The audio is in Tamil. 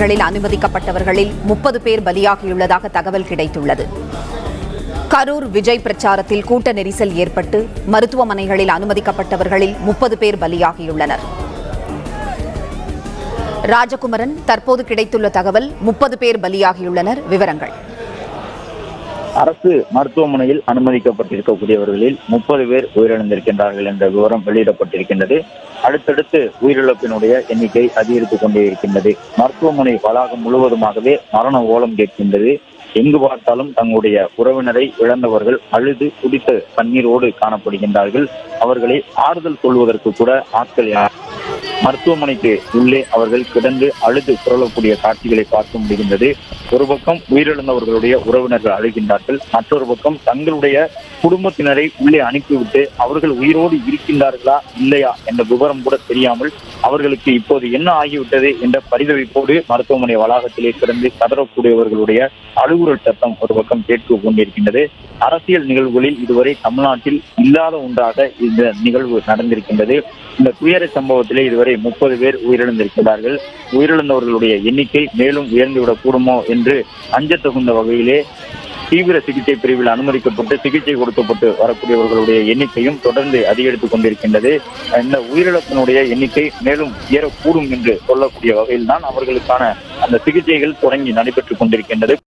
மருத்துவமனைகளில் அனுமதிக்கப்பட்டவர்களில் 30 பேர் பலியாகியுள்ளதாக தகவல் கிடைத்துள்ளது. கரூர் விஜய் பிரச்சாரத்தில் கூட்ட நெரிசல் ஏற்பட்டு மருத்துவமனைகளில் அனுமதிக்கப்பட்டவர்களில் 30 பேர் பலியாகியுள்ளனர். ராஜகுமரன், தற்போது கிடைத்துள்ள தகவல் 30 பேர் பலியாகியுள்ளனர். விவரங்கள். அரசு மருத்துவமனையில் அனுமதிக்கப்பட்டிருக்கக்கூடியவர்களில் 30 பேர் உயிரிழந்திருக்கின்றார்கள் என்ற விவரம் வெளியிடப்பட்டிருக்கின்றது. அடுத்தடுத்து உயிரிழப்பினுடைய எண்ணிக்கை அதிகரித்துக் கொண்டே இருக்கின்றது. மருத்துவமனை வளாகம் முழுவதுமாகவே மரண ஓலம் கேட்கின்றது. எங்கு பார்த்தாலும் தங்களுடைய உறவினரை இழந்தவர்கள் அழுது குடித்து கண்ணீரோடு காணப்படுகின்றார்கள். அவர்களை ஆறுதல் சொல்வதற்கு கூட ஆட்கள் மருத்துவமனைக்கு உள்ளே அவர்கள் கிடந்து அழுது புரளக்கூடிய காட்சிகளை பார்க்க முடிகின்றது. ஒரு பக்கம் உயிரிழந்தவர்களுடைய உறவினர்கள் அழுகின்றார்கள், மற்றொரு பக்கம் தங்களுடைய குடும்பத்தினரை உள்ளே அனுப்பிவிட்டு அவர்கள் உயிரோடு இருக்கின்றார்களா இல்லையா என்ற விவரம் கூட தெரியாமல் அவர்களுக்கு இப்போது என்ன ஆகிவிட்டது என்ற பரிதவிப்போடு மருத்துவமனை வளாகத்திலே கிடந்து கதறக்கூடியவர்களுடைய அழுகுரல் சத்தம் ஒரு பக்கம் கேட்க கொண்டிருக்கின்றது. அரசியல் நிகழ்வுகளில் இதுவரை தமிழ்நாட்டில் இல்லாத ஒன்றாக இந்த நிகழ்வு நடந்திருக்கின்றது. இந்த துயர சம்பவத்திலே இதுவரை 30 பேர் உயிரிழந்திருக்கிறார்கள். உயிரிழந்தவர்களுடைய எண்ணிக்கை மேலும் உயர்ந்துவிடக் கூடுமோ என்று அஞ்சத்தகுந்த வகையிலே தீவிர சிகிச்சை பிரிவில் அனுமதிக்கப்பட்டு சிகிச்சை கொடுக்கப்பட்டு வரக்கூடியவர்களுடைய எண்ணிக்கையும் தொடர்ந்து அதிகரித்துக் கொண்டிருக்கின்றது. இந்த உயிரிழப்பினுடைய எண்ணிக்கை மேலும் ஏறக்கூடும் என்று சொல்லக்கூடிய வகையில் தான் அவர்களுக்கான அந்த சிகிச்சைகள் தொடங்கி நடைபெற்றுக் கொண்டிருக்கின்றது.